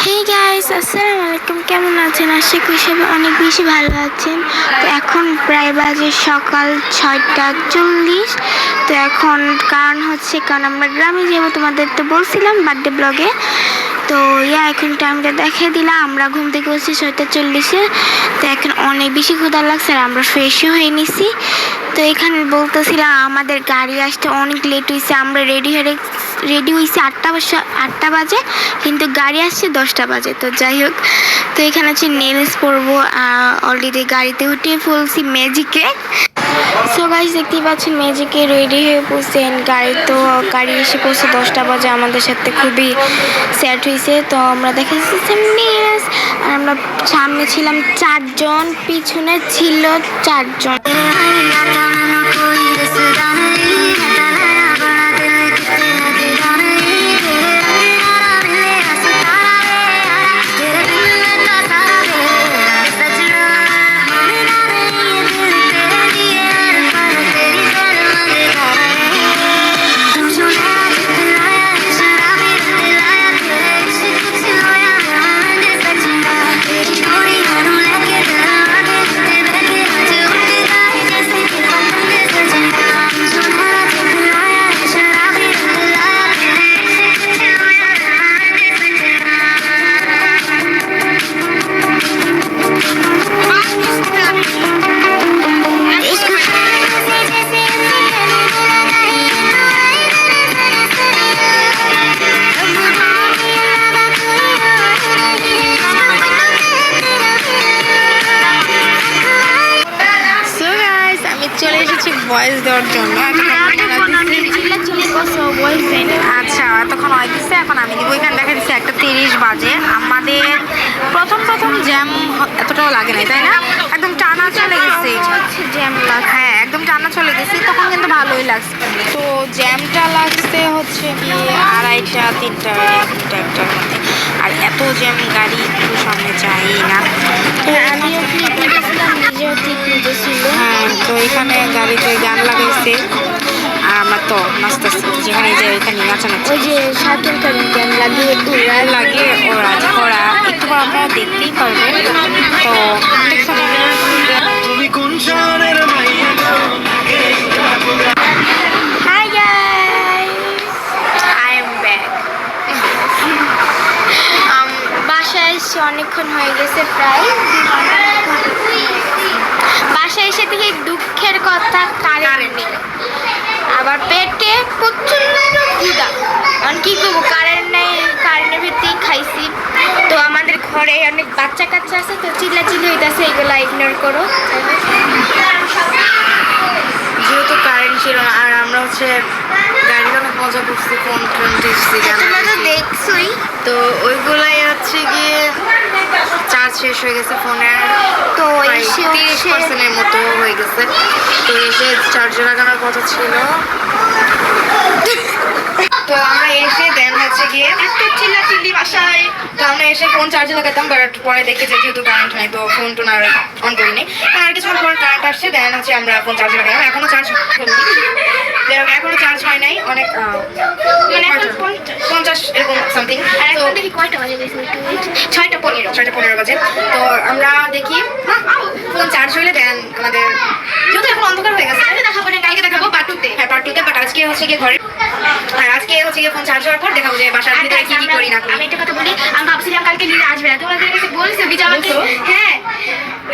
Hey guys, আসসালামু আলাইকুম। কেমন আছেন? আশা করি সবাই অনেক বেশি ভালো আছেন। তো এখন প্রায় বাজে সকাল 6:40। তো এখন কারণ আমরা গ্রামে যাবো, তোমাদের তো বলছিলাম বার্থডে ব্লগে। তো এখন টাইমটা দেখিয়ে দিলাম। আমরা ঘুম থেকে উঠছি 6:40-এ। তো এখন অনেক বেশি ক্ষুধা লাগছে আর আমরা ফ্রেশও হয়ে নিছি। তো এখানে বলতেছিলাম আমাদের গাড়ি আসতে অনেক লেট হয়েছে। আমরা রেডি হয়েছি 8টা বাজে, কিন্তু গাড়ি আসছে 10টা বাজে। তো যাই হোক, তো এখানে হচ্ছে নেলস পরবো। অলরেডি গাড়িতে উঠিয়ে ফেলছি ম্যাজিকে। সো গাইস, দেখতেই পাচ্ছেন ম্যাজিকে রেডি হয়ে পড়ছেন। গাড়ি এসে পড়ছে 10টা বাজে। আমাদের সাথে খুবই স্যাড হয়েছে। তো আমরা দেখেছি নেলস, আর আমরা সামনে ছিলাম 4 জন, পিছনে ছিল 4 জন। চলে এসেছি ভয়েস দেওয়ার জন্য। আচ্ছা, তখন হয় দিচ্ছে, এখন আমি দিব। এখানে দেখা দিচ্ছে 1:30 বাজে। আমাদের প্রথম জ্যাম এতটাও লাগে নাই, তাই না? একদম টানা চলে গেছে জ্যাম। হ্যাঁ, একদম টানা চলে গেছে, তখন কিন্তু ভালোই লাগছে। তো জ্যামটা লাগছে হচ্ছে গিয়ে 2:30-3টার মধ্যে। আর এত জ্যাম, গাড়ি একটু সামনে যাই না। আমিও নিজেও ঠিক নিতেছিল। হ্যাঁ, তো এখানে গাড়িতে গান লাগাইছে আর আমরা তো নাচতেছি। যেখানে যে এখানে নাচানাচি, ওই যে সাঁতার গান লাগিয়ে ওরা একটু আপনারা দেখতেই পারবেন। তো hi guys, I am back. বাসায় এসে অনেকক্ষণ হয়ে গেছে, প্রায় 2 ঘন্টা। বাসায় এসে থেকে দুঃখের কথা, কারেন্ট নেই। আবার পেটে প্রচন্ড ক্ষুধা। কারণ কি করবো, কারেন্ট নেই, কারেন্টের ভিত্তি খাইছি। তো আমাদের ঘরে অনেক বাচ্চা কাচ্চা আছে, তো চিল্লাচিল্লি হইতেছে, এগুলো ইগনোর করো। যেহেতু কারেন্ট ছিল না, আর আমরা গাড়িতে অনেক মজা করছি, ফোন দেখছই। তো ওইগুলাই গিয়ে চার্জ শেষ হয়ে গেছে ফোনের। তো 30%-এর মতো হয়ে গেছে। তো এসে চার্জ লাগানোর কথা ছিল। তো আমরা এসে দেন গিয়ে চিল্লাচিল্লি বাসায়। তো আমরা এসে ফোন চার্জে লাগাতাম, বাট পরে দেখে যেহেতু কারেন্ট নাই, তো ফোন টোন আর অন করিনি। আর কিছুক্ষণ পর কারেন্ট আসছে, দেন আমরা ফোন চার্জে লাগালাম। এখনো চার্জ হয় নাই, অনেক মানে 50 এরকম সামথিং। আর এখন দেখি কয়টা বাজে, 6:15 বাজে। তো আমরা দেখি ফোন চার্জ হইলে দেন আমাদের, যেহেতু এখন অন্ধকার হয়ে গেছে, কালকে দেখাবো পার্ট 2-তে। হ্যাঁ, পার্ট 2-তে। বাট আজকে গিয়ে ঘরে, আর আজকে গিয়ে ফোন চার্জ হওয়ার পর দেখাবো যে বাসার ভিতরে কি করি না করি। আমি একটা কথা বলি, আমি ভাবছিলাম কালকে লিজা আসবে না। তোমাদের কাছে বলছো লিজা আমাকে, হ্যাঁ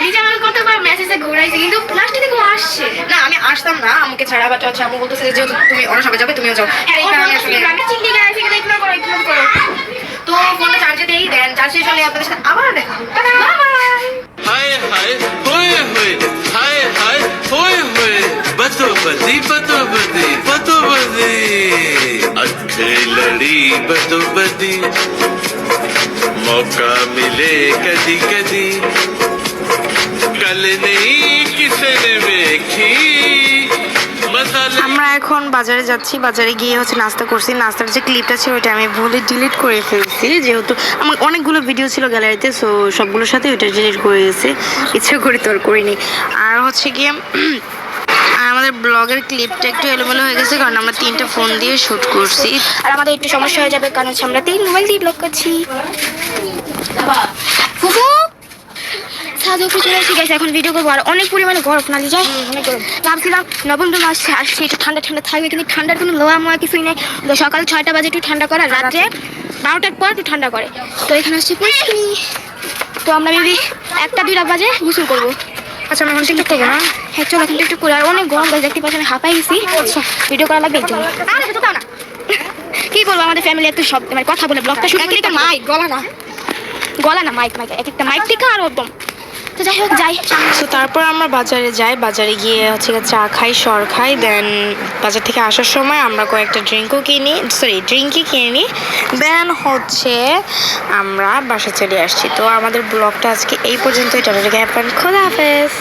লিজা আমাকে কতবার মেসেজে ঘুরাইছে, কিন্তু লাস্টে দেখো আসছে না। আমি আসতাম না আমাকে ছাড়া, বাট আমি বলতেছে যেহেতু তুমি ওরা সবাই যাবে, তুমিও যাও। হ্যাঁ, এই কারণে আসলে আমি চিল্লি গাইছি, ইগনোর করো। তো ফোনটা চার্জে দেই, দেন চার্জ শেষ হলে আপনাদের সাথে আবার দেখা। বাই। हाय हाय होए होए, हाय हाय होए होए, बतो बदी अखे लड़ी बदी मौका मिले कदी कदी कल नहीं किसे ने देखी। আমরা এখন বাজারে যাচ্ছি। বাজারে গিয়ে নাস্তা করছি। নাস্তার যে ক্লিপটা ছিল ওইটা আমি ভুলে ডিলিট করে ফেলছি, যেহেতু আমার অনেকগুলো ভিডিও ছিল গ্যালারিতে। সো সবগুলোর সাথে ওইটা ডিলিট করে গেছে, ইচ্ছে করে তো আর করিনি। আর গিয়ে আমাদের ব্লগের ক্লিপটা একটু এলোমেলো হয়ে গেছে কারণ আমরা 3টা ফোন দিয়ে শ্যুট করছি আর আমাদের একটু সমস্যা হয়ে যাবে কারণ হচ্ছে আমরা 3 মোবাইল দিয়ে ব্লগ করছি। ফুফু সাজু কিছু এসে গেছে, এখন ভিডিও করবো আর অনেক পরিমাণে গরম নালি যায় অনেক গরম। ভাবছিলাম নভেম্বর মাস আসছে একটু ঠান্ডা ঠান্ডা থাকবে, কিন্তু ঠান্ডার কোনো লোয়া মোয়া কিছুই নেই। তো সকাল 6টা বাজে একটু ঠান্ডা করে আর রাত্রে 12টার পর একটু ঠান্ডা করে। তো এখানে হচ্ছে পুষ্কিনি, তো আমরা মেবি 1টা-2টা বাজে গোসল করবো। আচ্ছা আমরা এখন টিকটক করবো না? হ্যাঁ চলো এখন একটু করে, আর অনেক গরম গাছ দেখতে পাচ্ছি, আমি হাঁপাই গেছি। আচ্ছা ভিডিও করা লাগবে এই জন্য। না কি করবো, আমাদের ফ্যামিলি একটু সব মানে কথা বলে ব্লগটা শুরু করি। মাইক গলা না মাইক এক একটা মাইক থেকে আর একদম। তো যাই হোক যাই। তো তারপর আমরা বাজারে যাই, বাজারে গিয়ে হচ্ছে চা খাই, সর খাই, দেন বাজার থেকে আসার সময় আমরা কয়েকটা ড্রিঙ্কই কিনে নিই, দেন হচ্ছে আমরা বাসা চলে আসছি। তো আমাদের ব্লগটা আজকে এই পর্যন্তই। টাটা, খোদা হাফেজ।